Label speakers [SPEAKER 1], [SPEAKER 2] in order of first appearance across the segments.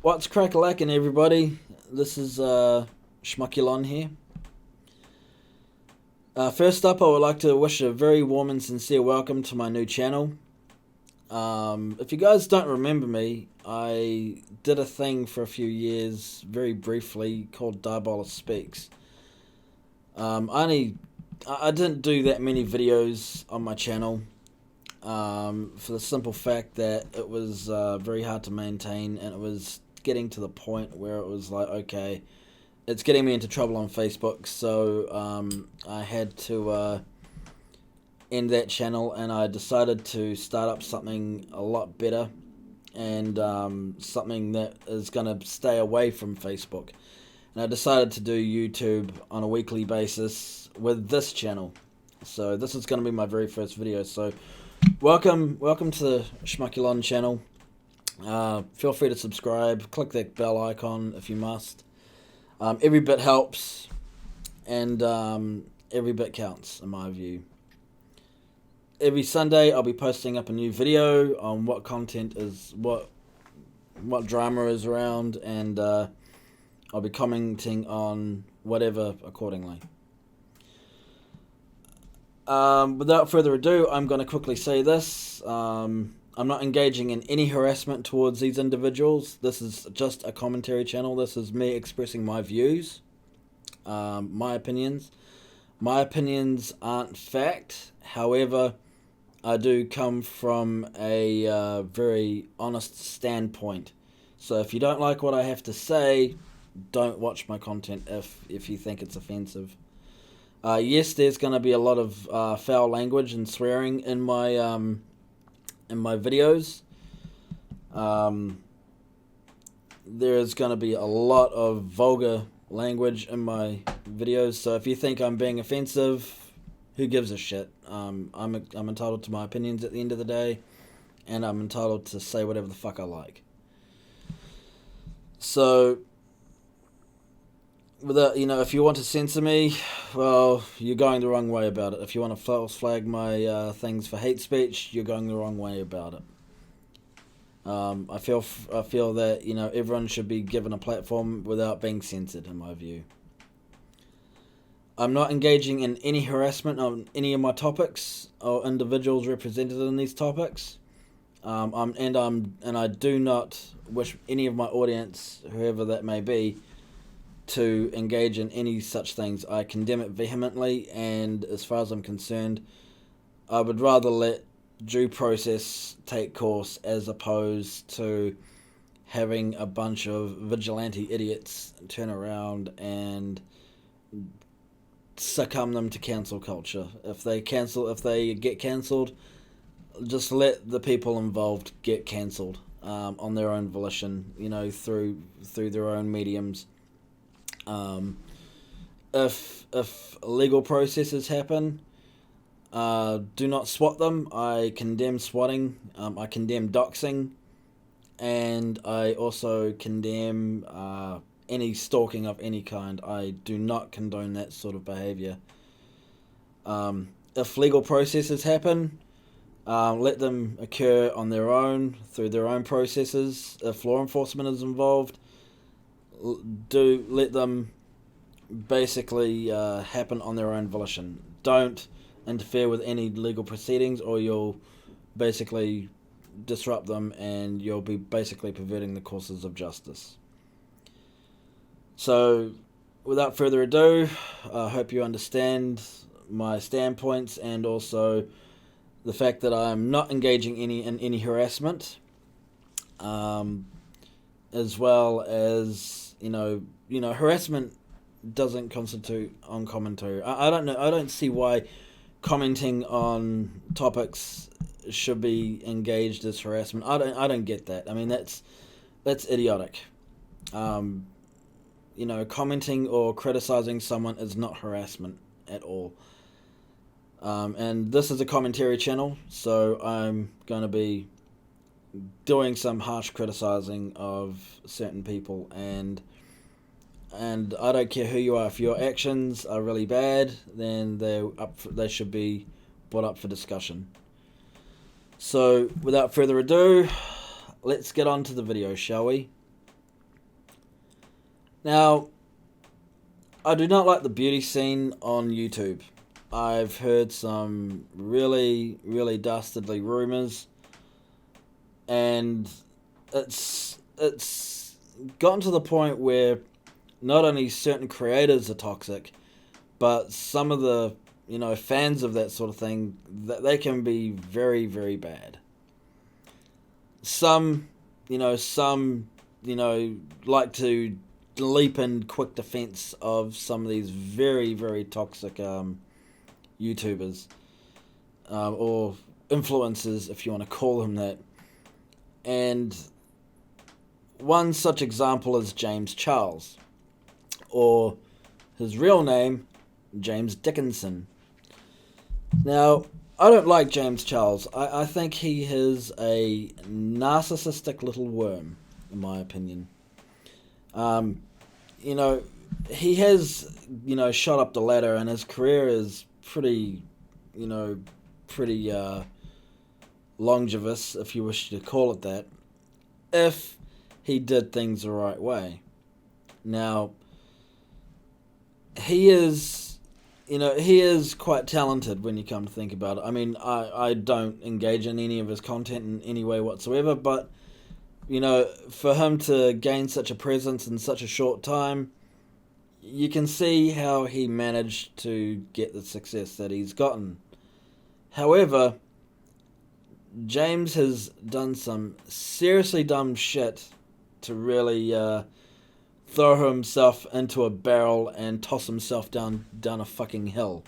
[SPEAKER 1] What's crack-a-lackin', everybody? This is SchmuckuloN here. First up, I would like to wish a very warm and sincere welcome to my new channel. If you guys don't remember me, I did a thing for a few years, very briefly, called Diabolus Speaks. I didn't do that many videos on my channel, for the simple fact that it was very hard to maintain, and it was getting to the point where it was like, okay, it's getting me into trouble on Facebook, so I had to end that channel, and I decided to start up something a lot better, and something that is going to stay away from Facebook. And I decided to do YouTube on a weekly basis with this channel. So this is going to be my very first video. So welcome to the SchmuckuloN channel. Feel free to subscribe. Click that bell icon if you must. Every bit helps, and every bit counts in my view. Every Sunday I'll be posting up a new video on what content is, what drama is around, and I'll be commenting on whatever accordingly. Without further ado, I'm going to quickly say this. I'm not engaging in any harassment towards these individuals. This is just a commentary channel. This is me expressing my views, my opinions. My opinions aren't fact. However, I do come from a very honest standpoint. So if you don't like what I have to say, don't watch my content if you think it's offensive. Yes, there's going to be a lot of foul language and swearing in my videos. There's going to be a lot of vulgar language in my videos. So if you think I'm being offensive, who gives a shit? I'm entitled to my opinions at the end of the day, and I'm entitled to say whatever the fuck I like. So, if you want to censor me, well, you're going the wrong way about it. If you want to false flag my things for hate speech, you're going the wrong way about it. I feel that everyone should be given a platform without being censored, in my view. I'm not engaging in any harassment on any of my topics or individuals represented in these topics. And I do not wish any of my audience, whoever that may be, to engage in any such things. I condemn it vehemently, and as far as I'm concerned, I would rather let due process take course as opposed to having a bunch of vigilante idiots turn around and succumb them to cancel culture. If they get cancelled, just let the people involved get cancelled on their own volition, through their own mediums. If legal processes happen, do not swat them. I condemn swatting. I condemn doxing, and I also condemn any stalking of any kind. I do not condone that sort of behavior. If legal processes happen, let them occur on their own, through their own processes. If law enforcement is involved, do let them basically happen on their own volition. Don't interfere with any legal proceedings, or you'll basically disrupt them, and you'll be basically perverting the courses of justice. So, without further ado, I hope you understand my standpoints, and also the fact that I'm not engaging in any harassment, as well as harassment doesn't constitute on commentary. I don't know. I don't see why commenting on topics should be engaged as harassment. I don't get that. I mean, that's idiotic. Commenting or criticizing someone is not harassment at all. And this is a commentary channel, so I'm going to be doing some harsh criticizing of certain people, and I don't care who you are. If your actions are really bad, then they should be brought up for discussion. So, without further ado, let's get on to the video, shall we? Now, I do not like the beauty scene on YouTube. I've heard some really, really dastardly rumors, and it's gotten to the point where not only certain creators are toxic, but some of the fans of that sort of thing, that they can be very, very bad. Some like to leap in quick defense of some of these very, very toxic YouTubers, or influencers, if you want to call them that. And one such example is James Charles, or his real name, James Dickinson. Now, I don't like James Charles. I think he is a narcissistic little worm, in my opinion. He has, shot up the ladder, and his career is pretty longevous, if you wish to call it that, if he did things the right way. Now, he is quite talented when you come to think about it. I mean, I don't engage in any of his content in any way whatsoever, but, for him to gain such a presence in such a short time, you can see how he managed to get the success that he's gotten. However, James has done some seriously dumb shit to really throw himself into a barrel and toss himself down a fucking hill.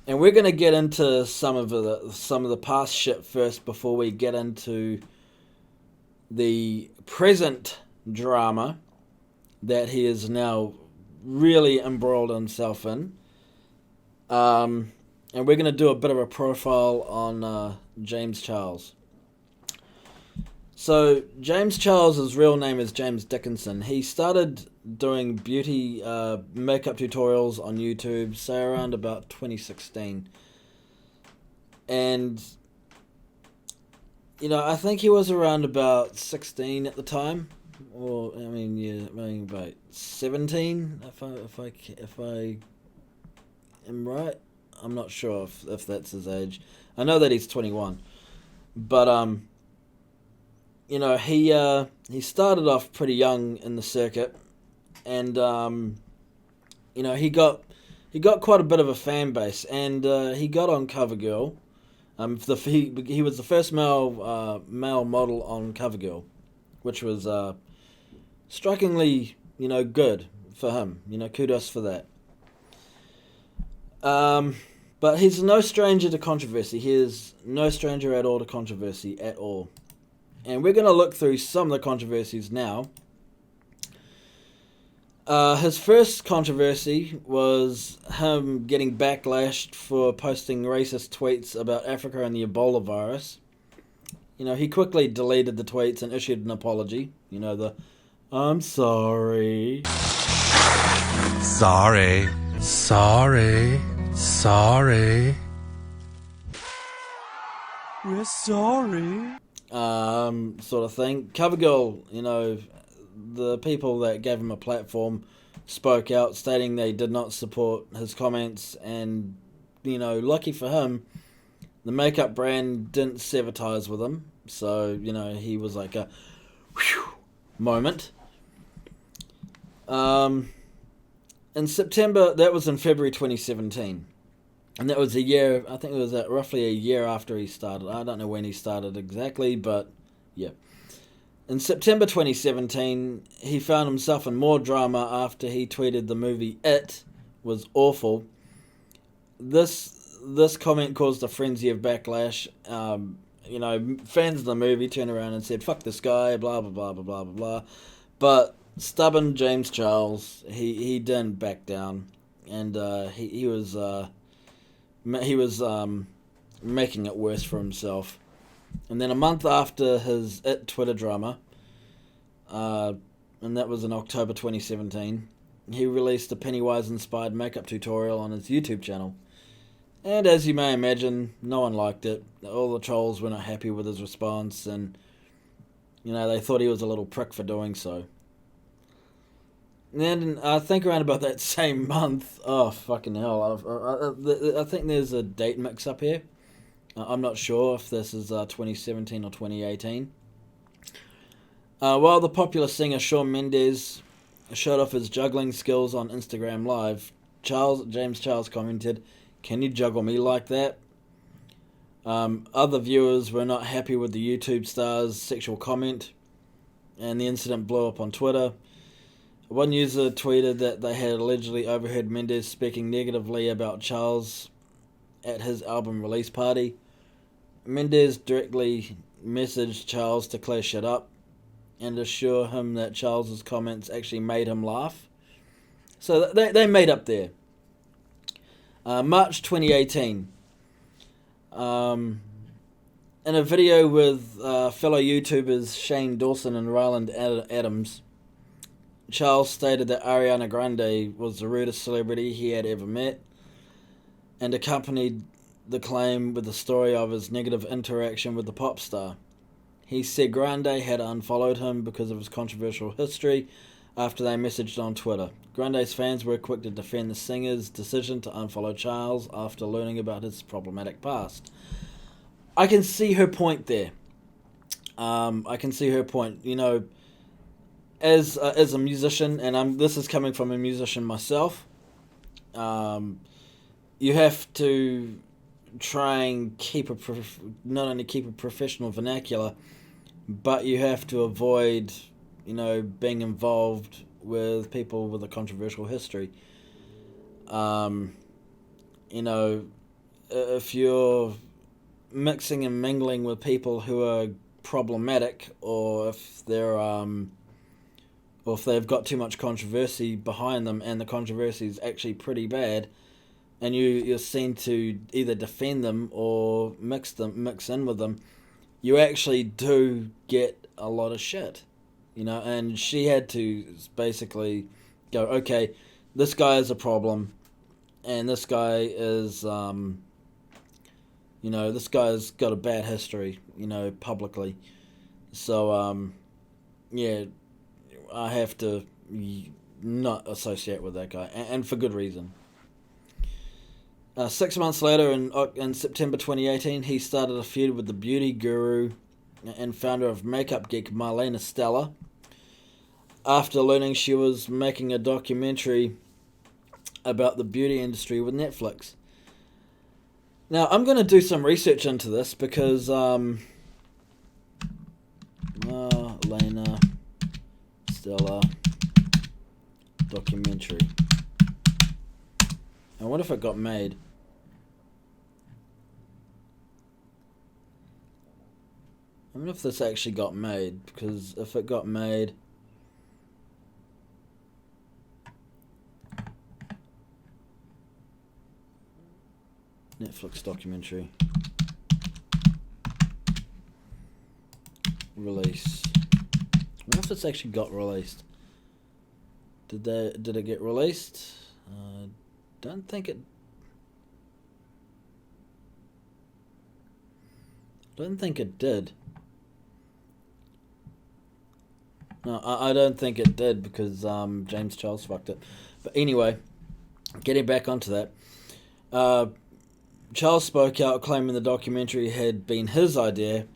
[SPEAKER 1] And we're gonna get into some of the past shit first before we get into the present drama that he is now really embroiled himself in. And we're going to do a bit of a profile on James Charles. So, James Charles' real name is James Dickinson. He started doing beauty makeup tutorials on YouTube, say around about 2016. And, I think he was around about 16 at the time. Or, about 17, if I am right. I'm not sure if that's his age. I know that he's 21. But, he started off pretty young in the circuit. And, he got quite a bit of a fan base. And he got on CoverGirl. He was the first male model on CoverGirl, which was strikingly, good for him. Kudos for that. But he's no stranger to controversy. He is no stranger at all to controversy at all. And we're going to look through some of the controversies now. His first controversy was him getting backlashed for posting racist tweets about Africa and the Ebola virus. He quickly deleted the tweets and issued an apology. I'm sorry.
[SPEAKER 2] Sorry. We're sorry.
[SPEAKER 1] Sort of thing. CoverGirl, the people that gave him a platform spoke out, stating they did not support his comments, and, lucky for him, the makeup brand didn't sever ties with him, so, he was like a whew moment. In September, that was in February 2017. And that was a year, I think it was roughly a year after he started. I don't know when he started exactly, but yeah. In September 2017, he found himself in more drama after he tweeted the movie It was awful. This comment caused a frenzy of backlash. Fans of the movie turned around and said, fuck this guy, blah, blah, blah, blah, blah, blah, blah. But stubborn James Charles, he didn't back down. And he was making it worse for himself. And then a month after his It Twitter drama, and that was in October 2017, he released a Pennywise-inspired makeup tutorial on his YouTube channel. And as you may imagine, no one liked it. All the trolls were not happy with his response, and, they thought he was a little prick for doing so. then I think around about that same month, oh fucking hell, I think there's a date mix up here. I'm not sure if this is 2017 or 2018. While the popular singer Shawn Mendes showed off his juggling skills on Instagram Live, James Charles commented, "Can you juggle me like that?" Other viewers were not happy with the YouTube star's sexual comment, and the incident blew up on Twitter. One user tweeted that they had allegedly overheard Mendes speaking negatively about Charles at his album release party. Mendes directly messaged Charles to clear shit up and assure him that Charles's comments actually made him laugh. So they made up there. March 2018. In a video with fellow YouTubers Shane Dawson and Ryland Adams, Charles stated that Ariana Grande was the rudest celebrity he had ever met, and accompanied the claim with the story of his negative interaction with the pop star. He said Grande had unfollowed him because of his controversial history after they messaged on Twitter. Grande's fans were quick to defend the singer's decision to unfollow Charles after learning about his problematic past. I can see her point there. I can see her point. You know, as a musician, and this is coming from a musician myself, you have to try and keep not only keep a professional vernacular, but you have to avoid, you know, being involved with people with a controversial history. You know, if you're mixing and mingling with people who are problematic, or if they've got too much controversy behind them, and the controversy is actually pretty bad, and you're seen to either defend them or mix in with them, you actually do get a lot of shit, you know. And she had to basically go, okay, this guy is a problem, and this guy is, you know, this guy's got a bad history, you know, publicly. So, yeah, I have to not associate with that guy, and for good reason. 6 months later, in September 2018, he started a feud with the beauty guru and founder of Makeup Geek Marlena Stella, after learning she was making a documentary about the beauty industry with Netflix. Now, I'm going to do some research into this because Marlena Stella documentary. I wonder if it got made. I wonder if this actually got made, because if it got made... Netflix documentary. Release. I wonder if this actually got released. Did it get released? Don't think it did. No, I don't think it did, because James Charles fucked it. But anyway, getting back onto that, Charles spoke out claiming the documentary had been his idea.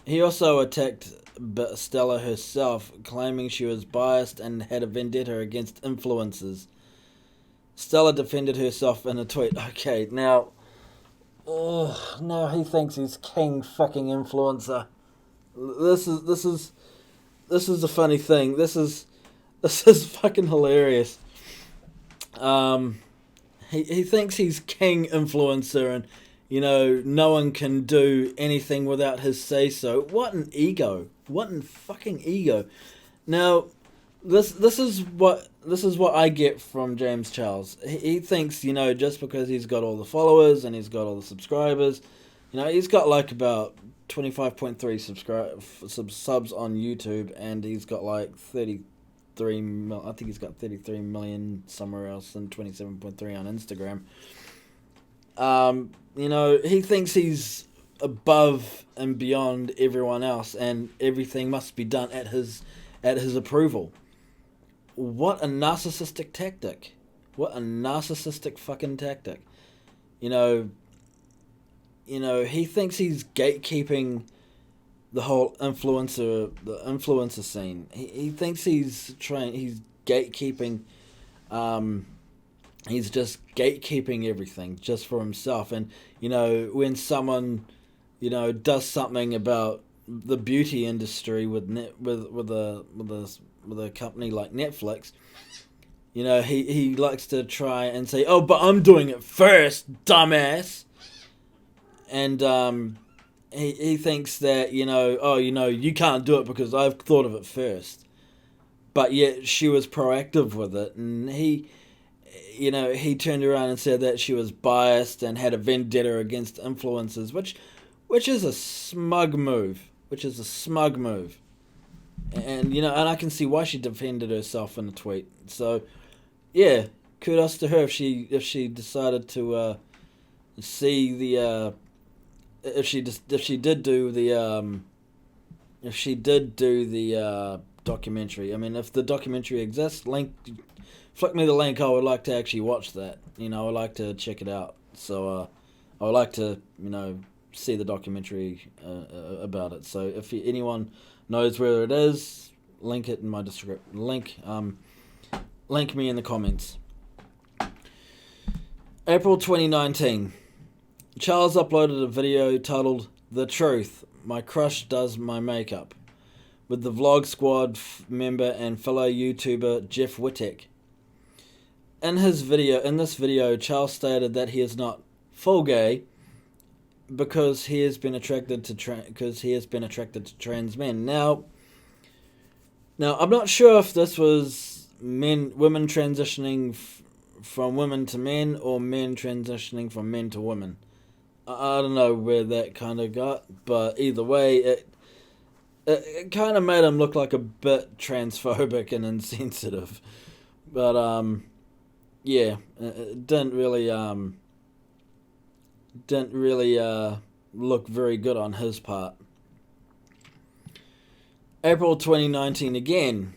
[SPEAKER 1] He also attacked Stella herself, claiming she was biased and had a vendetta against influencers. Stella defended herself in a tweet. Okay, now he thinks he's king fucking influencer. This is the funny thing. This is fucking hilarious. He thinks he's king influencer, and you know, no one can do anything without his say so. What an ego. What an fucking ego. Now, this is what I get from James Charles. He thinks, you know, just because he's got all the followers and he's got all the subscribers, you know, he's got like about 25.3 subs on YouTube, and he's got like 33 I think he's got 33 million somewhere else, and 27.3 on Instagram. You know, he thinks he's above and beyond everyone else, and everything must be done at his approval. what a narcissistic tactic. What a narcissistic fucking tactic. You know, he thinks he's gatekeeping the whole influencer scene. He thinks he's gatekeeping, he's just gatekeeping everything just for himself. And, when someone, does something about the beauty industry with a company like Netflix, he likes to try and say, oh, but I'm doing it first, dumbass. And, he thinks that, you can't do it because I've thought of it first. But yet she was proactive with it. And he turned around and said that she was biased and had a vendetta against influencers, which is a smug move. And, and I can see why she defended herself in a tweet. So, yeah, kudos to her if she decided to see the... If she did do the documentary. I mean, if the documentary exists, flick me the link. I would like to actually watch that. I would like to check it out. So I would like to see the documentary about it. So if anyone knows where it is, link it in my description. Link me in the comments. April 2019. Charles uploaded a video titled "The Truth, My Crush Does My Makeup" with the Vlog Squad member and fellow YouTuber Jeff Wittek. In this video, Charles stated that he is not full gay because he has been attracted to trans men. Now I'm not sure if this was women transitioning from women to men or men transitioning from men to women. I don't know where that kind of got, but either way, it kind of made him look like a bit transphobic and insensitive. But, yeah, it didn't really look very good on his part. April 2019 again.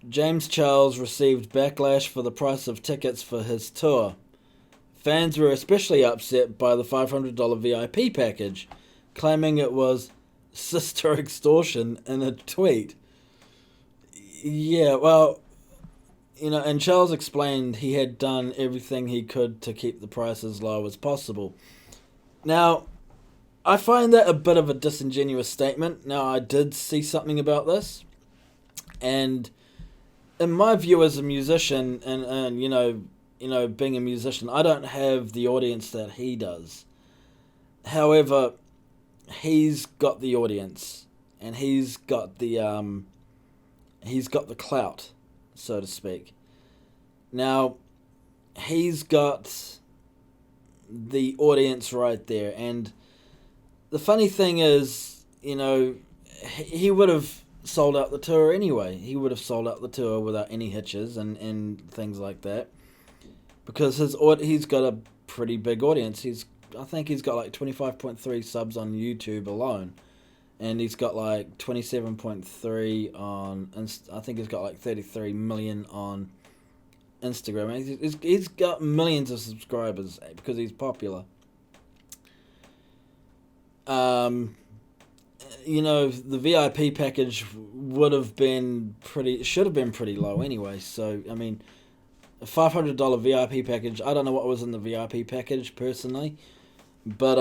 [SPEAKER 1] James Charles received backlash for the price of tickets for his tour. Fans were especially upset by the $500 VIP package, claiming it was sister extortion in a tweet. Yeah, well, and Charles explained he had done everything he could to keep the price as low as possible. Now, I find that a bit of a disingenuous statement. Now, I did see something about this, and in my view as a musician, and being a musician, I don't have the audience that he does. However, he's got the audience, and he's got the clout, so to speak. Now, he's got the audience right there, and the funny thing is, he would have sold out the tour anyway. He would have sold out the tour without any hitches and things like that. Because he's got a pretty big audience. I think he's got like 25.3 subs on YouTube alone, and he's got like 27.3 on. I think he's got like 33 million on Instagram. He's got millions of subscribers because he's popular. The VIP package should have been pretty low anyway. So I mean, a $500 VIP package. I don't know what was in the VIP package personally, but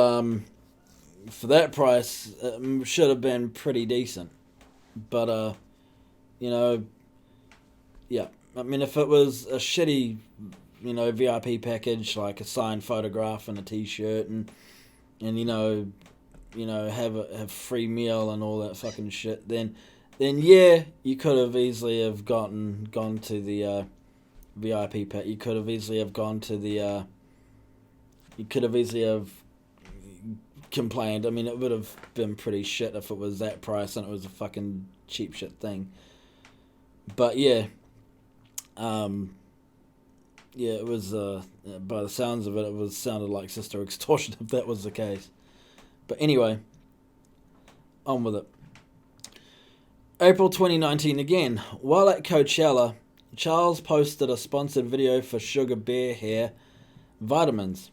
[SPEAKER 1] for that price, it should have been pretty decent. But yeah. I mean, if it was a shitty, VIP package like a signed photograph and a T-shirt and have free meal and all that fucking shit, then yeah, you could have easily have gone to the VIP pack. You could have easily have gone to the. You could have easily have complained. I mean, it would have been pretty shit if it was that price and it was a fucking cheap shit thing. But yeah, it was. By the sounds of it, sounded like sister extortion if that was the case. But anyway, on with it. April 2019 again. While at Coachella, Charles posted a sponsored video for Sugar Bear Hair vitamins.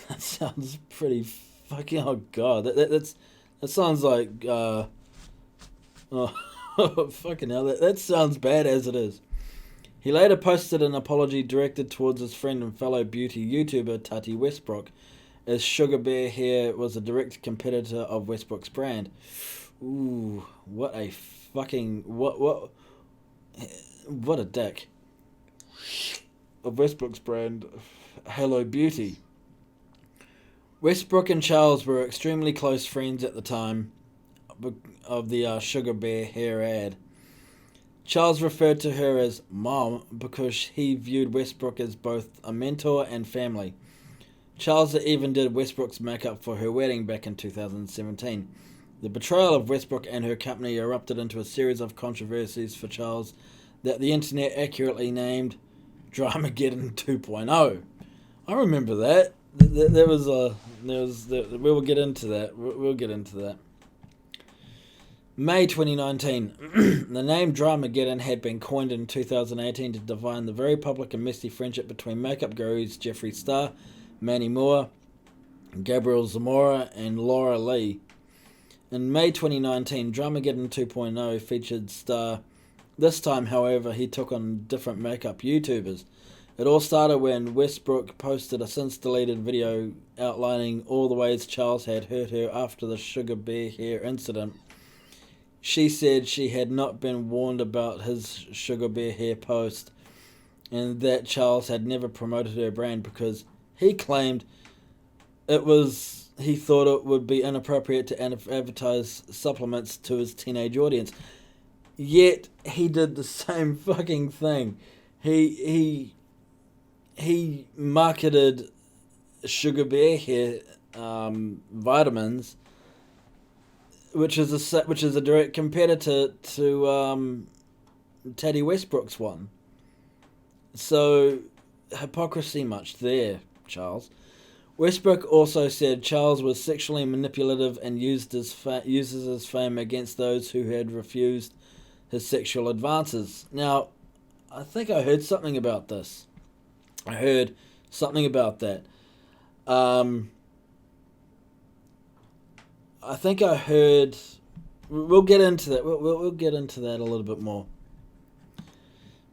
[SPEAKER 1] That sounds pretty fucking... Oh god, that sounds like... oh, fucking hell, that sounds bad as it is. He later posted an apology directed towards his friend and fellow beauty YouTuber Tati Westbrook, as Sugar Bear Hair was a direct competitor of Westbrook's brand. Ooh, what a fucking... What a dick. Of Westbrook's brand, Hello Beauty. Westbrook and Charles were extremely close friends at the time of the Sugar Bear Hair ad. Charles referred to her as Mom because he viewed Westbrook as both a mentor and family. Charles even did Westbrook's makeup for her wedding back in 2017. The betrayal of Westbrook and her company erupted into a series of controversies for Charles that the internet accurately named Dramageddon 2.0. I remember that. We'll get into that. We'll get into that. May 2019. The name Dramageddon had been coined in 2018 to define the very public and messy friendship between makeup gurus Jeffree Star, Manny Moore, Gabriel Zamora, and Laura Lee. In May 2019, Dramageddon 2.0 featured Star. This time, however, he took on different makeup YouTubers. It all started when Westbrook posted a since-deleted video outlining all the ways Charles had hurt her after the Sugar Bear Hair incident. She said she had not been warned about his Sugar Bear Hair post and that Charles had never promoted her brand because he claimed he thought it would be inappropriate to advertise supplements to his teenage audience. Yet he did the same fucking thing. He marketed Sugar Bear Hair vitamins, which is a direct competitor to Teddy Westbrook's one. So hypocrisy much there, Charles. Westbrook also said Charles was sexually manipulative and uses his fame against those who had refused his sexual advances. Now, I think I heard something about this. I heard something about that. I think I heard... We'll get into that. We'll get into that a little bit more.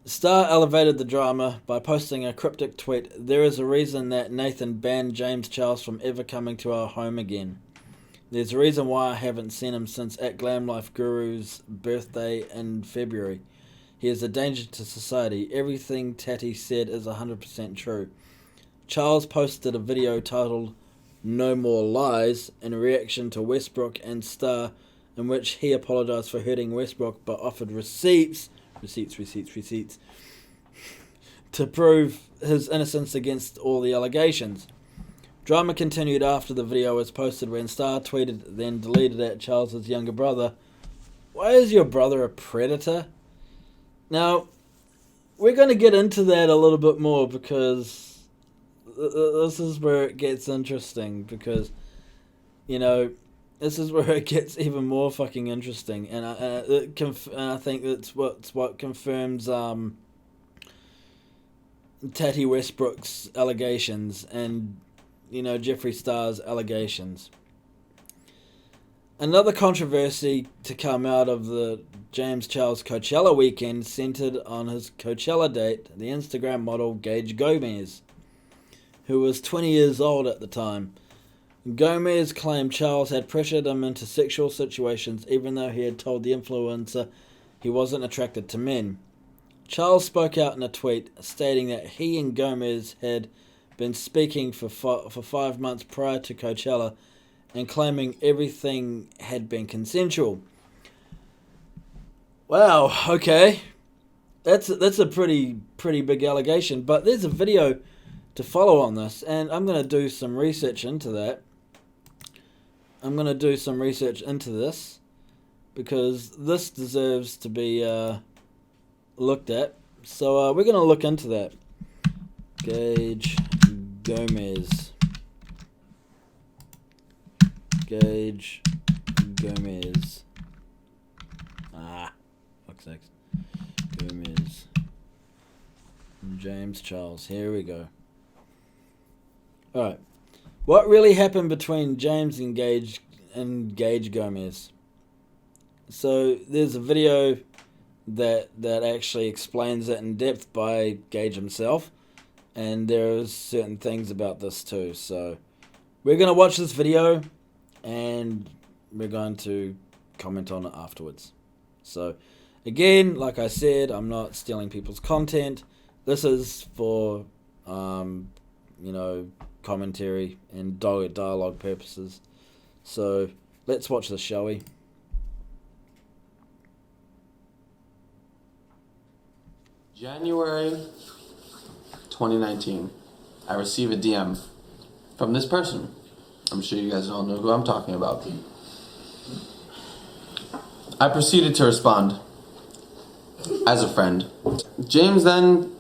[SPEAKER 1] Star elevated the drama by posting a cryptic tweet. There is a reason that Nathan banned James Charles from ever coming to our home again. There's a reason why I haven't seen him since at Glam Life Guru's birthday in February. He is a danger to society. Everything Tati said is 100% true. Charles posted a video titled No More Lies in reaction to Westbrook and Star, in which he apologized for hurting Westbrook but offered receipts to prove his innocence against all the allegations. Drama continued after the video was posted when Star tweeted, then deleted at Charles's younger brother, "Why is your brother a predator?" Now, we're going to get into that a little bit more because this is where it gets interesting, because, you know, this is where it gets even more fucking interesting, and I think that's what confirms Tati Westbrook's allegations and, you know, Jeffree Star's allegations. Another controversy to come out of the James Charles Coachella weekend centered on his Coachella date, the Instagram model Gage Gomez, who was 20 years old at the time. Gomez claimed Charles had pressured him into sexual situations even though he had told the influencer he wasn't attracted to men. Charles spoke out in a tweet stating that he and Gomez had been speaking for 5 months prior to Coachella and claiming everything had been consensual. Wow, okay. That's a pretty big allegation, but there's a video to follow on this, and I'm going to do some research into that. I'm going to do some research into this because this deserves to be looked at. So we're going to look into that. Gage Gomez. Gage Gomez. text. Gomez. James Charles. Here we go. Alright. What really happened between James and Gage Gomez? So there's a video that actually explains it in depth by Gage himself, and there's certain things about this too. So we're going to watch this video and we're going to comment on it afterwards. So again, like I said, I'm not stealing people's content. This is for commentary and dialogue purposes. So let's watch this, shall we?
[SPEAKER 3] January 2019, I receive a DM from this person. I'm sure you guys all know who I'm talking about. I proceeded to respond as a friend. James then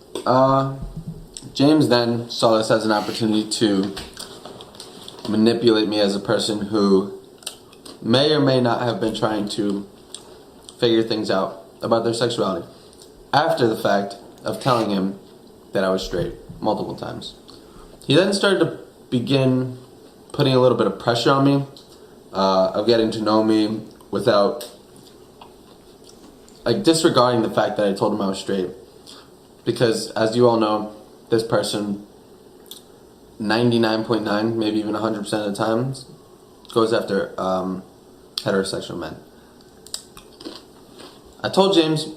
[SPEAKER 3] saw this as an opportunity to manipulate me as a person who may or may not have been trying to figure things out about their sexuality, after the fact of telling him that I was straight multiple times. He then started to begin putting a little bit of pressure on me, of getting to know me without disregarding the fact that I told him I was straight. Because as you all know, this person 99.9, maybe even 100% of the time goes after heterosexual men. I told James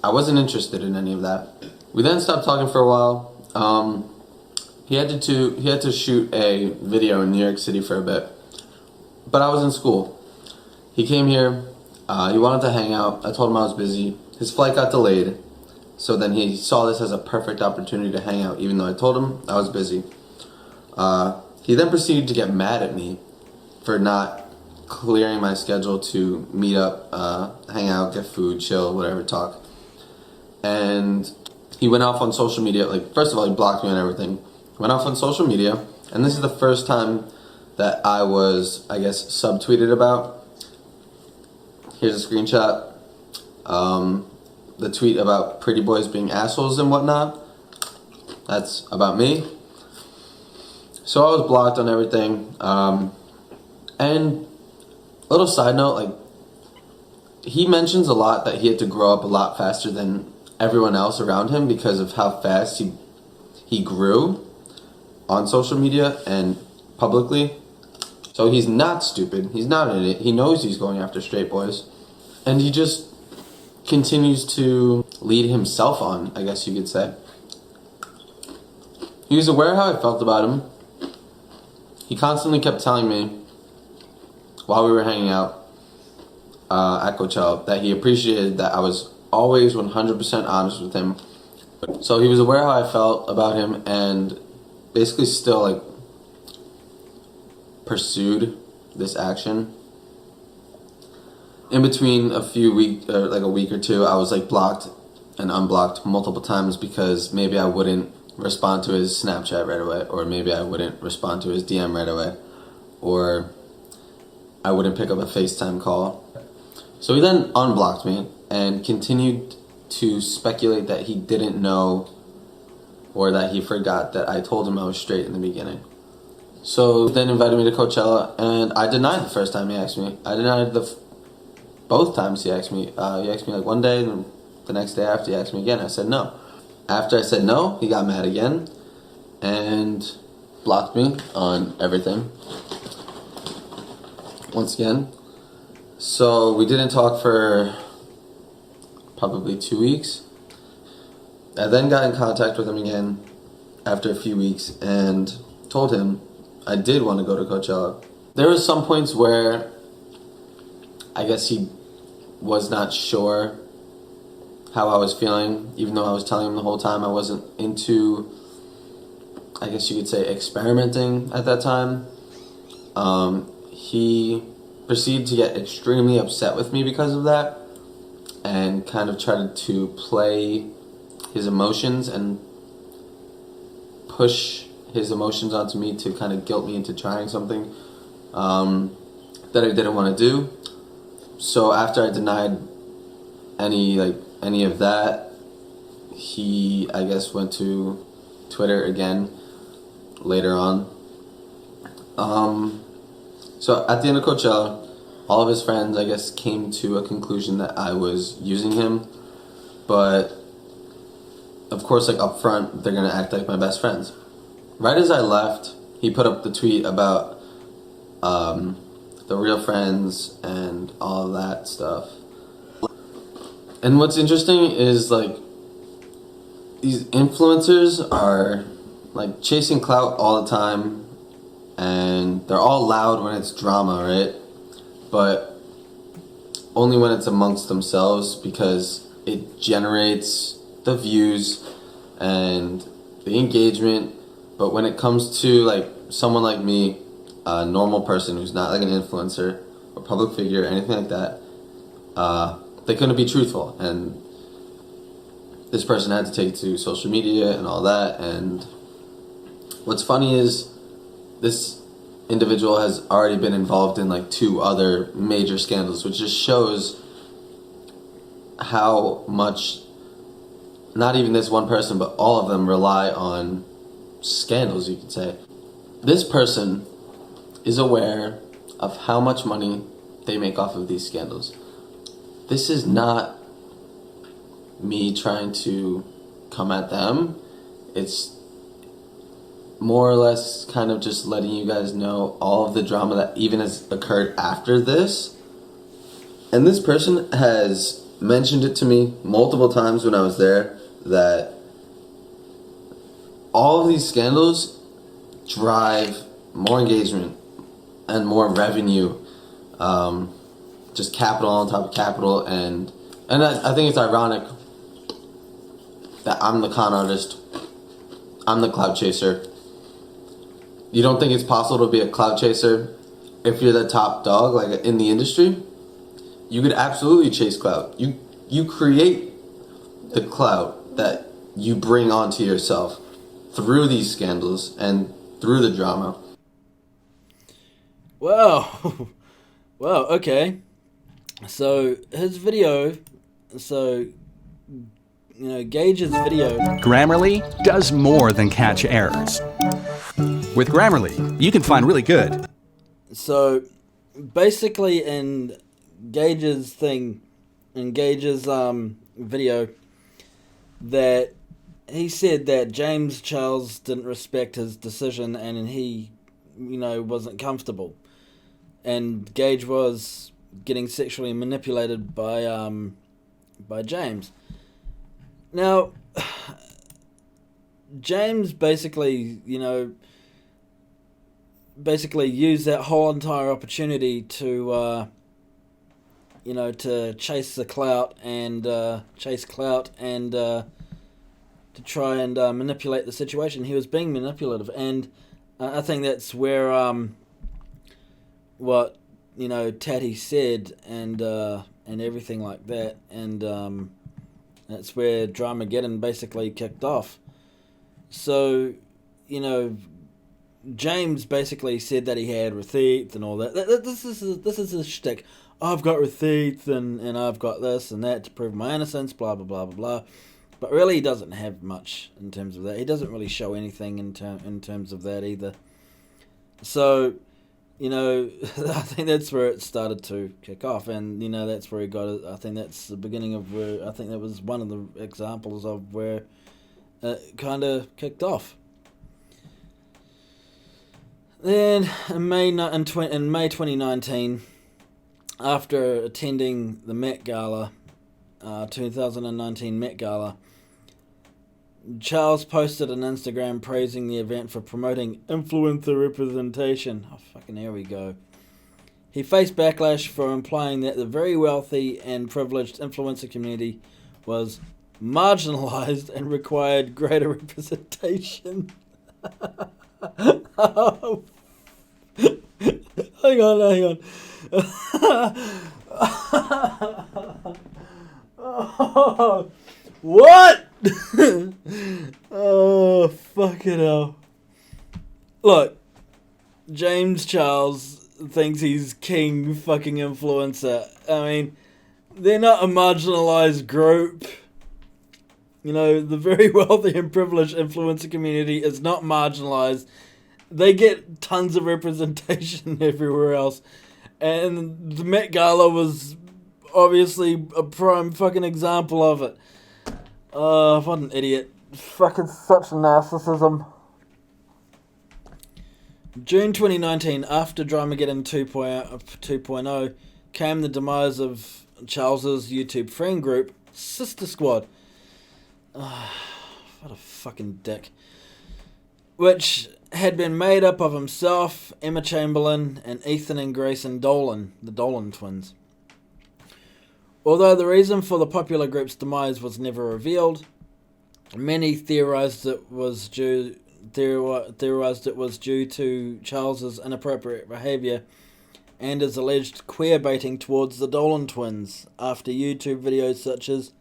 [SPEAKER 3] I wasn't interested in any of that. We then stopped talking for a while. He had to shoot a video in New York City for a bit, but I was in school. He came here. He wanted to hang out. I told him I was busy. His flight got delayed, so then he saw this as a perfect opportunity to hang out, even though I told him I was busy. He then proceeded to get mad at me for not clearing my schedule to meet up, hang out, get food, chill, whatever, talk. And he went off on social media. First of all, he blocked me and everything. Went off on social media, and this is the first time that I was, I guess, subtweeted about. Here's a screenshot. The tweet about pretty boys being assholes and whatnot. That's about me. So I was blocked on everything. And a little side note, he mentions a lot that he had to grow up a lot faster than everyone else around him because of how fast he grew on social media and publicly. So he's not stupid. He's not an idiot. He knows he's going after straight boys. And he just continues to lead himself on, I guess you could say. He was aware how I felt about him. He constantly kept telling me while we were hanging out at Coachella that he appreciated that I was always 100% honest with him. So he was aware how I felt about him and basically still pursued this action. In between a week or two, I was blocked and unblocked multiple times because maybe I wouldn't respond to his Snapchat right away, or maybe I wouldn't respond to his DM right away, or I wouldn't pick up a FaceTime call. So he then unblocked me and continued to speculate that he didn't know or that he forgot that I told him I was straight in the beginning. So then invited me to Coachella, and I denied the first time he asked me. I denied both times he asked me. He asked me one day, and the next day after he asked me again. I said no. After I said no, he got mad again and blocked me on everything. Once again. So we didn't talk for probably 2 weeks. I then got in contact with him again after a few weeks and told him I did want to go to Coachella. There were some points where I guess he was not sure how I was feeling, even though I was telling him the whole time I wasn't into, I guess you could say, experimenting at that time. He proceeded to get extremely upset with me because of that and kind of tried to play his emotions and push his emotions onto me to kind of guilt me into trying something that I didn't want to do. So after I denied any of that. He, I guess, went to Twitter again later on. So at the end of Coachella, all of his friends, I guess, came to a conclusion that I was using him. But of course, like up front, they're gonna act like my best friends. Right as I left, he put up the tweet about the real friends and all of that stuff. And what's interesting is like these influencers are like chasing clout all the time, and they're all loud when it's drama, right? But only when it's amongst themselves, because it generates the views and the engagement. But when it comes to like someone like me, a normal person who's not like an influencer or public figure or anything like that, they couldn't be truthful, and this person had to take it to social media and all that. And what's funny is this individual has already been involved in like 2 other major scandals, which just shows how much not even this one person, but all of them rely on scandals, you could say. This person is aware of how much money they make off of these scandals. This is not me trying to come at them. It's more or less kind of just letting you guys know all of the drama that even has occurred after this. And this person has mentioned it to me multiple times when I was there, that all of these scandals drive more engagement and more revenue, just capital on top of capital. And I think it's ironic that I'm the con artist, I'm the cloud chaser. You don't think it's possible to be a cloud chaser if you're the top dog, like in the industry? You could absolutely chase clout. You create the clout that you bring onto yourself through these scandals and through the drama.
[SPEAKER 1] Wow. Well, okay. So his video, Gage's video.
[SPEAKER 4] Grammarly does more than catch errors. With Grammarly, you can find really good.
[SPEAKER 1] So basically in Gage's video, that he said that James Charles didn't respect his decision, and he, wasn't comfortable. And Gage was getting sexually manipulated by James. Now, James basically used that whole entire opportunity to chase the clout and to try and manipulate the situation. He was being manipulative, and I think that's where what Tatty said and everything like that, and that's where Dramageddon basically kicked off. So James basically said that he had receipts and all that. This is his shtick. I've got receipts and I've got this and that to prove my innocence, blah blah blah blah blah. But really, he doesn't have much in terms of that. He doesn't really show anything in terms of that either. So, I think that's where it started to kick off, and that's where he got it. I think that's the beginning of where, I think that was one of the examples of where it kind of kicked off. Then in May 2019, after attending the Met Gala, 2019 Met Gala, Charles posted on Instagram praising the event for promoting influencer representation. Oh, fucking here we go. He faced backlash for implying that the very wealthy and privileged influencer community was marginalized and required greater representation. Oh. Hang on. Oh, what? Oh, fucking hell. Look, James Charles thinks he's king fucking influencer. I mean, They're not a marginalized group. You know, the very wealthy and privileged influencer community is not marginalized. They get tons of representation everywhere else. And the Met Gala was obviously a prime fucking example of it. What an idiot. Fucking such narcissism. June 2019, after Dramageddon 2.0, came the demise of Charles's YouTube friend group, Sister Squad. What a fucking dick. Which had been made up of himself, Emma Chamberlain, and Ethan and Grayson Dolan, the Dolan twins. Although the reason for the popular group's demise was never revealed, many theorized it was due to Charles's inappropriate behavior and his alleged queer baiting towards the Dolan twins after YouTube videos such as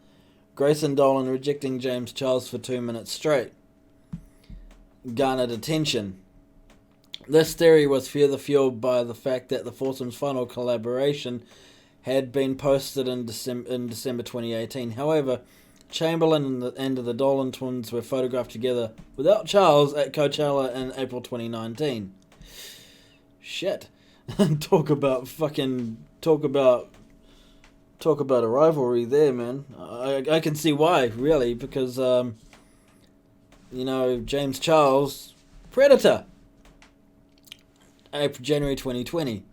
[SPEAKER 1] Grayson Dolan rejecting James Charles for 2 minutes straight garnered attention. This theory was further fueled by the fact that the foursome's final collaboration had been posted in December 2018. However, Chamberlain and the Dolan twins were photographed together without Charles at Coachella in April 2019. Shit. Talk about a rivalry there, man. I can see why, really, because James Charles, Predator. January 2020.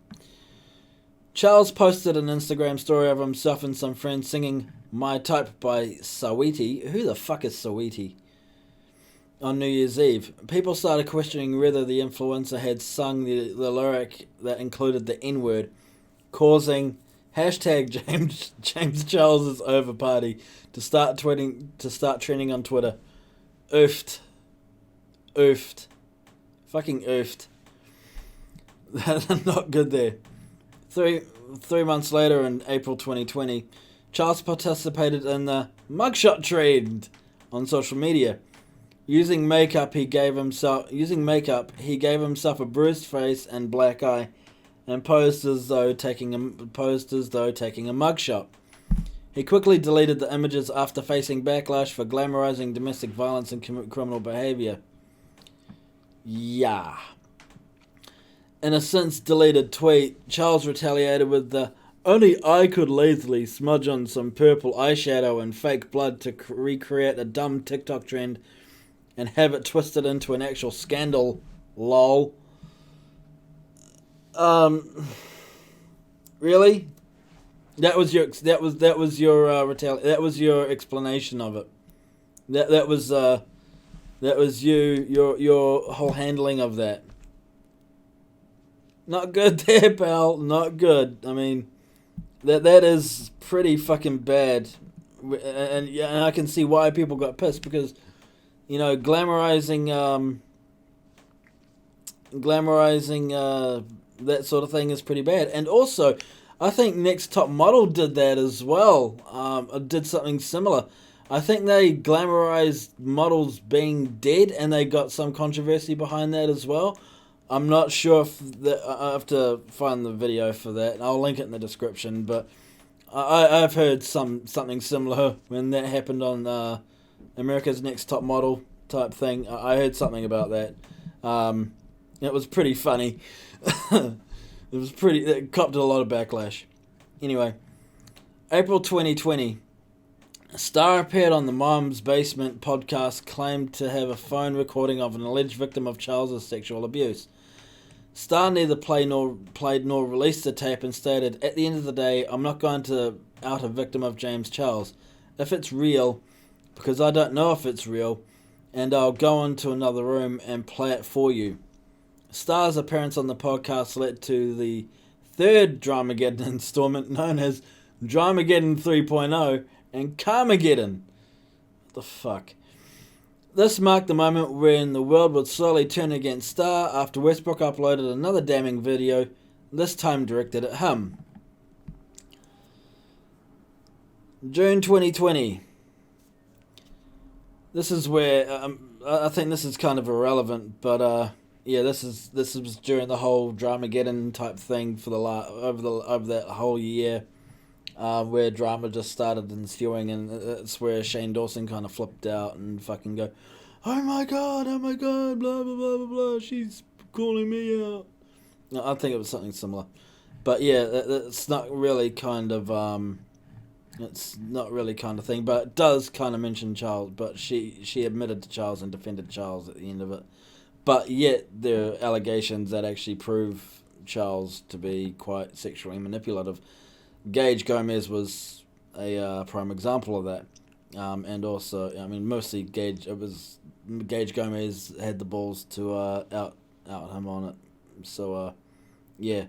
[SPEAKER 1] Charles posted an Instagram story of himself and some friends singing My Type by Saweetie. Who the fuck is Saweetie? On New Year's Eve. People started questioning whether the influencer had sung the lyric that included the N-word, causing hashtag James Charles' over party to start trending on Twitter. Oofed. Fucking oofed. Not good there. Three months later, in April 2020, Charles participated in the mugshot trend on social media. Using makeup, he gave himself a bruised face and black eye, and posed as though taking a mugshot. He quickly deleted the images after facing backlash for glamorizing domestic violence and criminal behavior. Yeah. In a since deleted tweet, Charles retaliated with the "Only I could lazily smudge on some purple eyeshadow and fake blood to recreate a dumb TikTok trend and have it twisted into an actual scandal, lol." Really? That was your explanation of it. That was your whole handling of that. Not good there, pal. Not good. I mean, that is pretty fucking bad, and I can see why people got pissed, because glamorizing that sort of thing is pretty bad. And also, I think Next Top Model did that as well. Did something similar. I think they glamorized models being dead, and they got some controversy behind that as well. I'm not sure if I have to find the video for that, and I'll link it in the description. But I've heard something similar when that happened on America's Next Top Model type thing. I heard something about that. It was pretty funny. It copped a lot of backlash. Anyway, April 2020. Star appeared on the Mom's Basement podcast, claimed to have a phone recording of an alleged victim of Charles' sexual abuse. Star neither played nor released the tape and stated, "At the end of the day, I'm not going to out a victim of James Charles. If it's real, because I don't know if it's real, and I'll go into another room and play it for you." Star's appearance on the podcast led to the third Dramageddon installment, known as Dramageddon 3.0 and Carmageddon. What the fuck? This marked the moment when the world would slowly turn against Star after Westbrook uploaded another damning video, this time directed at him. June 2020. This is where I think this is kind of irrelevant, but this was during the whole Dramageddon type thing for over that whole year. where drama just started ensuing, and it's where Shane Dawson kind of flipped out and fucking go, oh my god, blah, blah, blah, blah, blah, she's calling me out. No, I think it was something similar. But yeah, it's not really kind of, thing, but it does kind of mention Charles, but she admitted to Charles and defended Charles at the end of it. But yet, there are allegations that actually prove Charles to be quite sexually manipulative. Gage Gomez was a prime example of that. And also, I mean, mostly Gage Gomez had the balls to out him on it. So, yeah,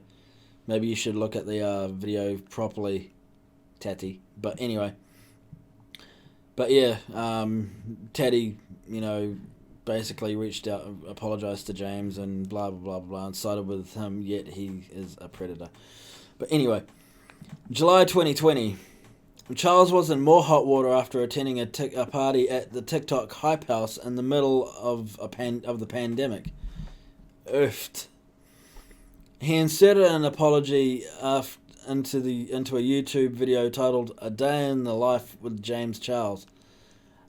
[SPEAKER 1] maybe you should look at the video properly, Tatty. But anyway, Teddy, basically reached out, apologized to James, and blah blah blah blah, and sided with him. Yet he is a predator. But anyway, July 2020, Charles was in more hot water after attending a party at the TikTok Hype House in the middle of the pandemic. Oofed. He inserted an apology into a YouTube video titled "A Day in the Life with James Charles,"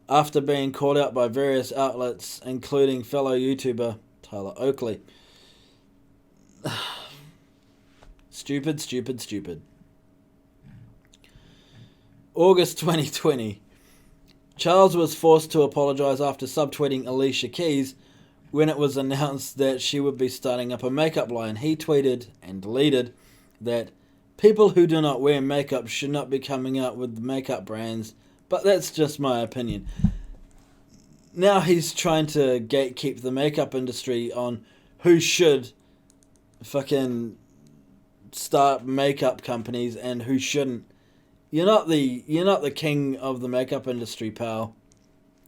[SPEAKER 1] after being called out by various outlets, including fellow YouTuber Tyler Oakley. Stupid. August 2020. Charles was forced to apologise after subtweeting Alicia Keys when it was announced that she would be starting up a makeup line. He tweeted and deleted that people who do not wear makeup should not be coming out with makeup brands, but that's just my opinion. Now he's trying to gatekeep the makeup industry on who should fucking start makeup companies and who shouldn't. You're not the king of the makeup industry, pal.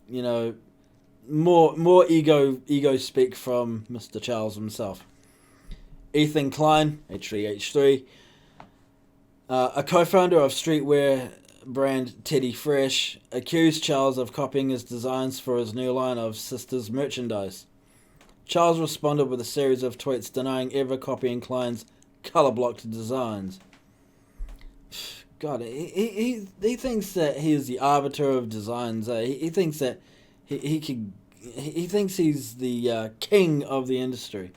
[SPEAKER 1] More ego speak from Mr. Charles himself. Ethan Klein, H3H3, a co-founder of streetwear brand Teddy Fresh, accused Charles of copying his designs for his new line of Sisters merchandise. Charles responded with a series of tweets denying ever copying Klein's color-blocked designs. God, he thinks that he is the arbiter of designs. He thinks that he thinks he's the king of the industry.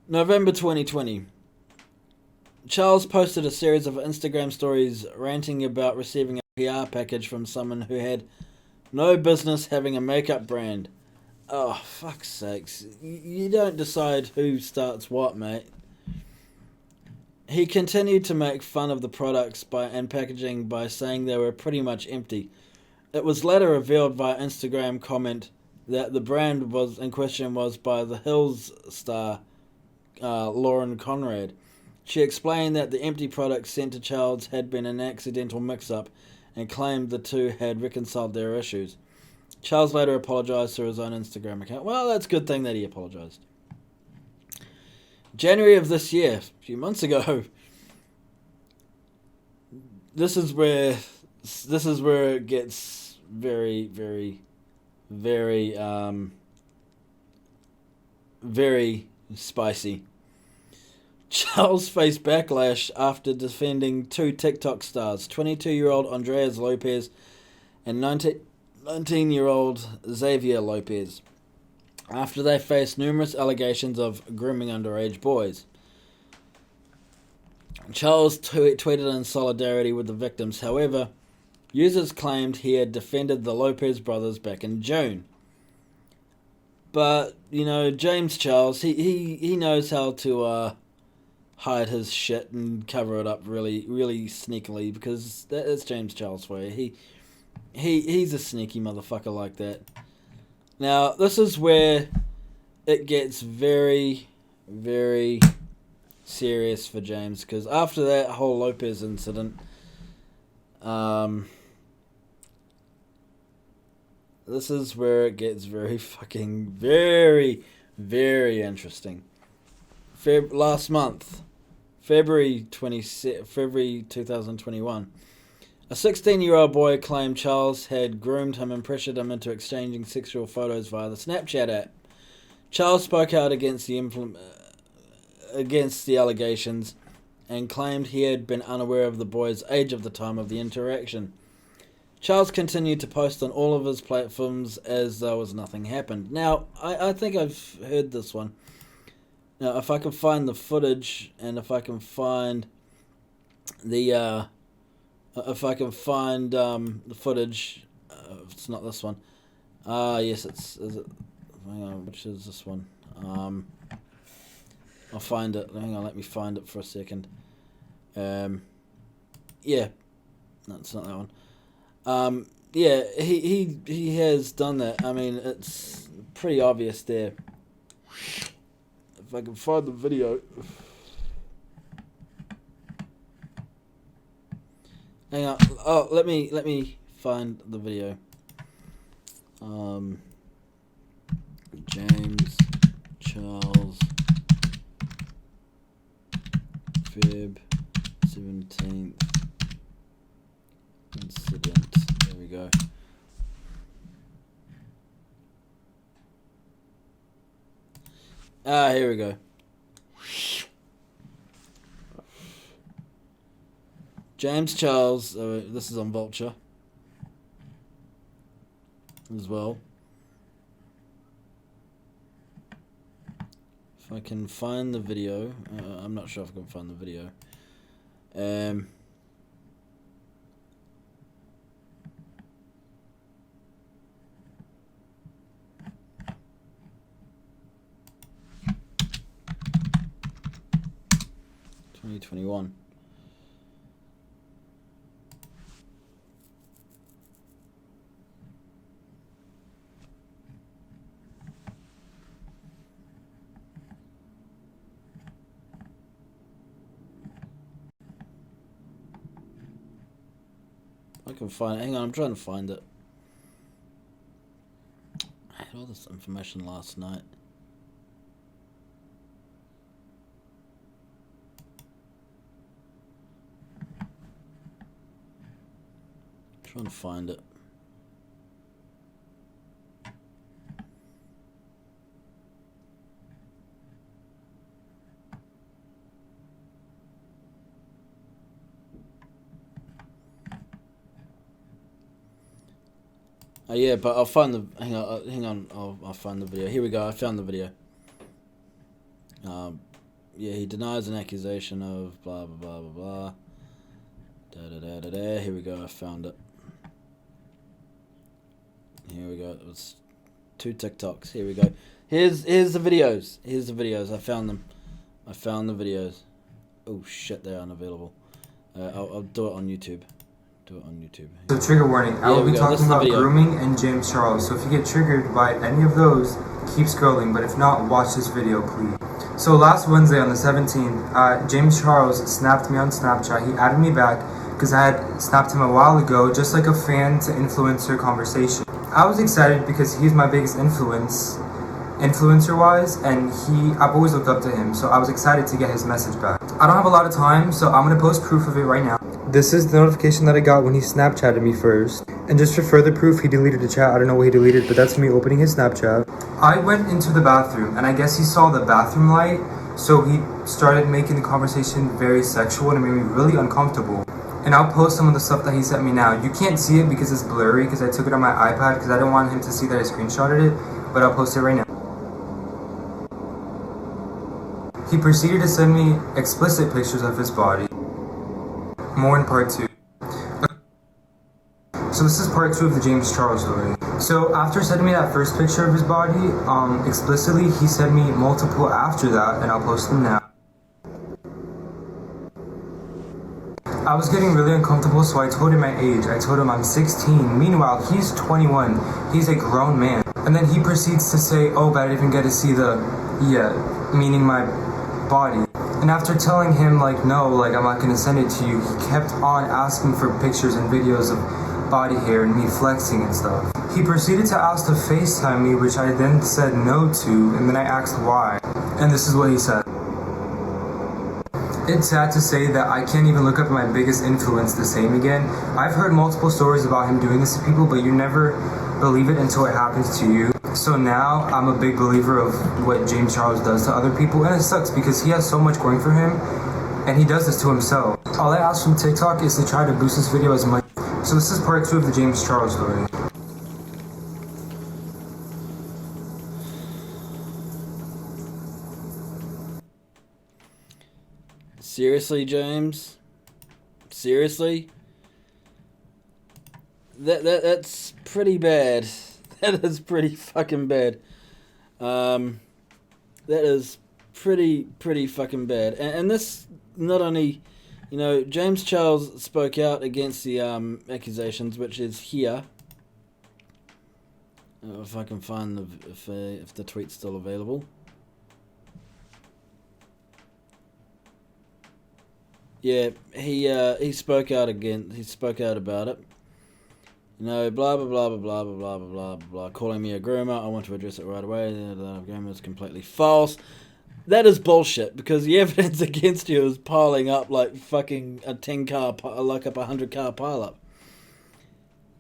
[SPEAKER 1] November 2020. Charles posted a series of Instagram stories ranting about receiving a PR package from someone who had no business having a makeup brand. Oh, fuck's sakes. You don't decide who starts what, mate. He continued to make fun of the products and packaging by saying they were pretty much empty. It was later revealed via Instagram comment that the brand in question was by The Hills star Lauren Conrad. She explained that the empty products sent to Charles had been an accidental mix-up and claimed the two had reconciled their issues. Charles later apologized through his own Instagram account. Well, that's a good thing that he apologized. January of this year, a few months ago. This is where it gets very, very, very, very spicy. Charles faced backlash after defending two TikTok stars, 22-year-old Andreas Lopez and 19-year-old Xavier Lopez, after they faced numerous allegations of grooming underage boys. Charles tweeted in solidarity with the victims. However, users claimed he had defended the Lopez brothers back in June. But, James Charles, he knows how to hide his shit and cover it up really, really sneakily, because that's James Charles for you. He's a sneaky motherfucker like that. Now, this is where it gets very, very serious for James, because after that whole Lopez incident, this is where it gets very fucking, very, very interesting. Last month, February 2021, a 16-year-old boy claimed Charles had groomed him and pressured him into exchanging sexual photos via the Snapchat app. Charles spoke out against the allegations, and claimed he had been unaware of the boy's age at the time of the interaction. Charles continued to post on all of his platforms as though as nothing happened. Now, I think I've heard this one. Now, if I can find the footage, and if I can find the footage, it's not this one. Yes, is it? Hang on, which is this one? I'll find it. Hang on, let me find it for a second. Yeah, no, it's not that one. Yeah, he has done that. I mean, it's pretty obvious there. If I can find the video. Hang on. Oh, let me find the video. James Charles Feb 17th incident. There we go. Here we go. James Charles, this is on Vulture as well. If I can find the video, I'm not sure if I can find the video. 2021. I can find it. Hang on, I'm trying to find it. I had all this information last night. Trying to find it. Yeah, but I'll find the. Hang on. I'll find the video. Here we go. I found the video. Yeah, he denies an accusation of blah blah blah blah blah. Here we go. I found it. Here we go. It was 2 TikToks. Here we go. Here's the videos. Here's the videos. I found them. I found the videos. Oh shit, they're unavailable. I'll do it on YouTube.
[SPEAKER 5] So trigger warning, I will be talking about grooming and James Charles, so if you get triggered by any of those, keep scrolling, but if not, watch this video please. So last Wednesday on the 17th, James Charles snapped me on Snapchat. He added me back because I had snapped him a while ago, just like a fan to influencer conversation. I was excited because he's my biggest influencer wise, and I've always looked up to him, so I was excited to get his message back. I don't have a lot of time, so I'm gonna post proof of it right now. This is the notification that I got when he Snapchatted me first. And just for further proof, he deleted the chat. I don't know what he deleted, but that's me opening his Snapchat. I went into the bathroom, and I guess he saw the bathroom light, so he started making the conversation very sexual, and it made me really uncomfortable. And I'll post some of the stuff that he sent me now. You can't see it because it's blurry, because I took it on my iPad, because I don't want him to see that I screenshotted it, but I'll post it right now. He proceeded to send me explicit pictures of his body. More in part 2. So this is part 2 of the James Charles story. So after sending me that first picture of his body, explicitly, he sent me multiple after that, and I'll post them now. I was getting really uncomfortable, so I told him my age. I told him I'm 16. Meanwhile, he's 21. He's a grown man. And then he proceeds to say, oh, but I didn't even get to see meaning my body. And after telling him, like, no, like, I'm not gonna send it to you, he kept on asking for pictures and videos of body hair and me flexing and stuff. He proceeded to ask to FaceTime me, which I then said no to, and then I asked why. And this is what he said. It's sad to say that I can't even look up my biggest influence the same again. I've heard multiple stories about him doing this to people, but you never believe it until it happens to you. So now I'm a big believer of what James Charles does to other people, and it sucks because he has so much going for him, and he does this to himself. All I ask from TikTok is to try to boost this video as much. So this is part 2 of the James Charles story.
[SPEAKER 1] Seriously, James? Seriously? That's pretty bad. That is pretty fucking bad. That is pretty fucking bad. And this not only, you know, James Charles spoke out against the accusations, which is here. If I can find if the tweet's still available. Yeah, he spoke out again. He spoke out about it. You know, blah blah blah blah blah blah blah blah blah. Calling me a groomer. I want to address it right away. The groomer is completely false. That is bullshit, because the evidence against you is piling up like fucking a 10-car, like up a 100-car pile-up.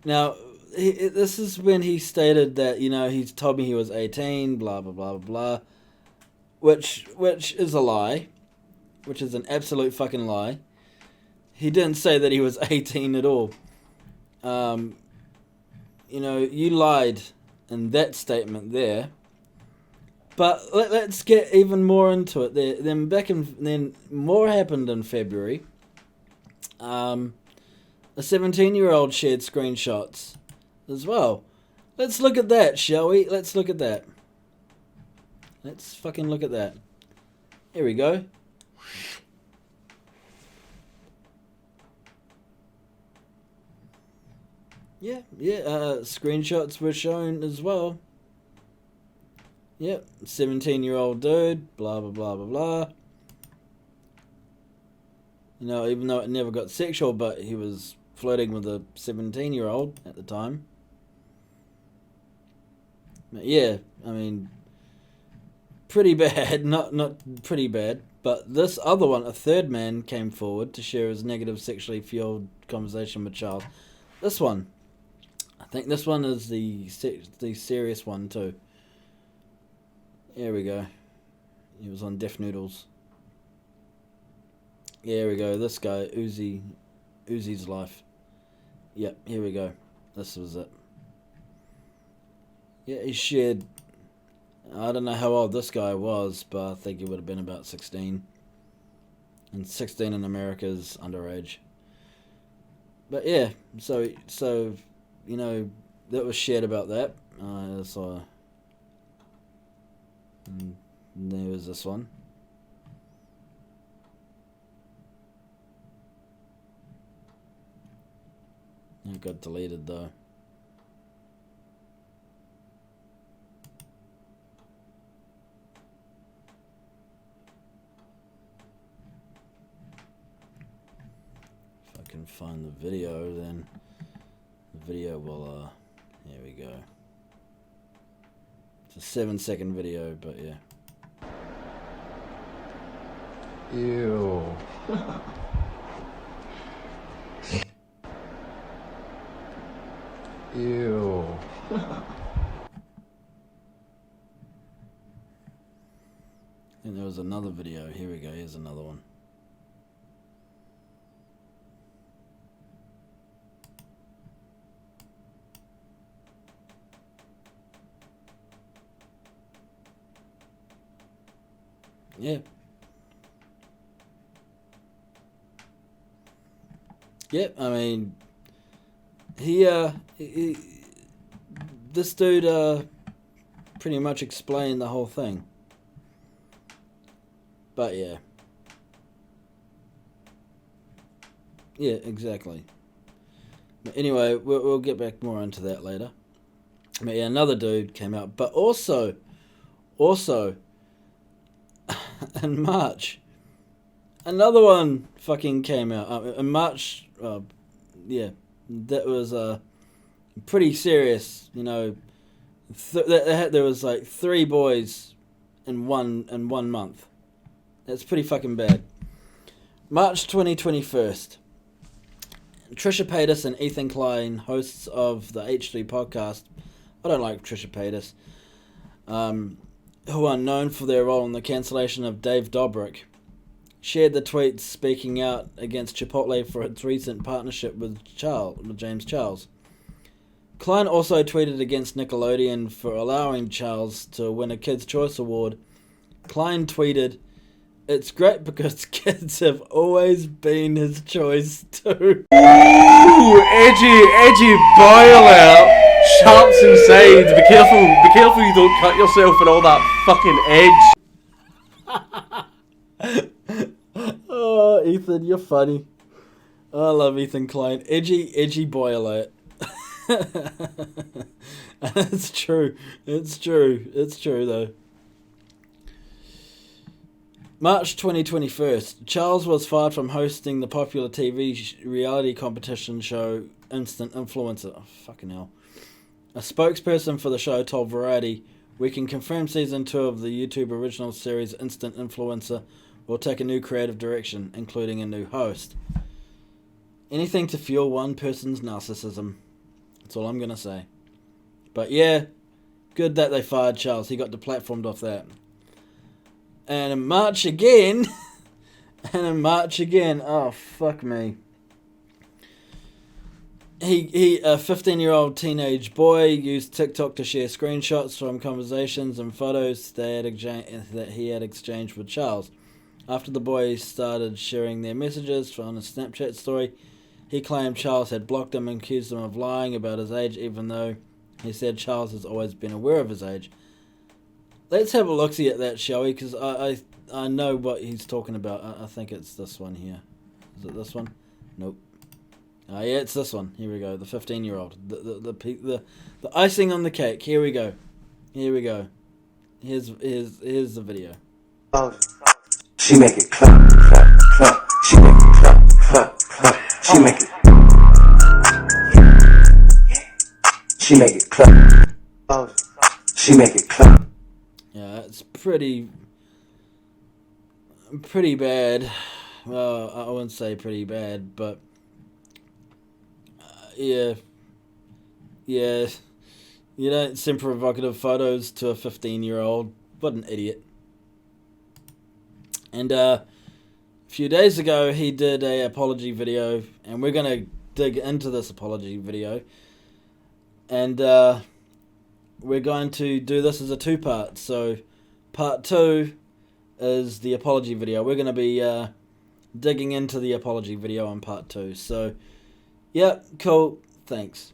[SPEAKER 1] Now, this is when he stated that, you know, he's told me he was 18, blah blah blah blah, which is a lie. Which is an absolute fucking lie. He didn't say that he was 18 at all. You know, you lied in that statement there. But let's get even more into it. Then more happened in February. A 17-year-old shared screenshots as well. Let's look at that, shall we? Let's look at that. Let's fucking look at that. Here we go. Yeah, screenshots were shown as well. Yep, 17-year-old dude, blah, blah, blah, blah, blah. You know, even though it never got sexual, but he was flirting with a 17-year-old at the time. But yeah, I mean, pretty bad, not pretty bad. But this other one, a third man, came forward to share his negative sexually fueled conversation with Charles. This one, I think this one is the serious one too. Here we go. He was on Deaf Noodles. Here we go. This guy, Uzi's life. Yep, here we go. This was it. Yeah, he shared. I don't know how old this guy was, but I think he would have been about 16. And 16 in America is underage. But yeah, so you know, that was shared about that. And there was this one. It got deleted though. If I can find the video, then the video will, here we go. It's a 7-second video, but yeah.
[SPEAKER 6] Ew. Ew.
[SPEAKER 1] And there was another video. Here we go. Here's another one. Yeah. Yep, I mean, this dude pretty much explained the whole thing. But yeah. Yeah, exactly. But anyway, we'll get back more into that later. But yeah, another dude came out, but also in March, another one fucking came out. In March, yeah, that was pretty serious. You know, there was like 3 boys in one month. That's pretty fucking bad. March 2021. Trisha Paytas and Ethan Klein, hosts of the H3 podcast. I don't like Trisha Paytas. Who are known for their role in the cancellation of Dave Dobrik, shared the tweet speaking out against Chipotle for its recent partnership with James Charles. Klein also tweeted against Nickelodeon for allowing Charles to win a Kids' Choice Award. Klein tweeted, "It's great because kids have always been his choice too."
[SPEAKER 6] Ooh, edgy boil out. Sharps and sides. Be careful you don't cut yourself and all that fucking edge.
[SPEAKER 1] Oh, Ethan, you're funny. I love Ethan Klein. Edgy boil out. It's true. It's true though. March 2021. Charles was fired from hosting the popular TV reality competition show Instant Influencer. Oh, fucking hell. A spokesperson for the show told Variety, "We can confirm season 2 of the YouTube original series Instant Influencer will take a new creative direction, including a new host." Anything to fuel one person's narcissism. That's all I'm going to say. But yeah, good that they fired Charles. He got deplatformed off that. And in March again, oh fuck me. A 15-year-old teenage boy used TikTok to share screenshots from conversations and photos that he had exchanged with Charles. After the boy started sharing their messages on a Snapchat story, he claimed Charles had blocked him and accused him of lying about his age, even though he said Charles has always been aware of his age. Let's have a look-see at that, shall we? Because I know what he's talking about. I think it's this one here. Is it this one? Nope. Yeah, it's this one. Here we go. The 15-year-old. The icing on the cake. Here we go. Here's the video.
[SPEAKER 7] She make it clap, clap, clap. She make it clap, clap, clap. She make it. She make it clap. She make it clap.
[SPEAKER 1] Yeah, it's pretty bad. Well, I wouldn't say pretty bad, but yeah. You don't send provocative photos to a 15-year-old. What an idiot. And a few days ago, he did a apology video, and we're going to dig into this apology video. And we're going to do this as a two-part. So, part 2 is the apology video. We're going to be digging into the apology video on part 2. So, yeah, cool. Thanks.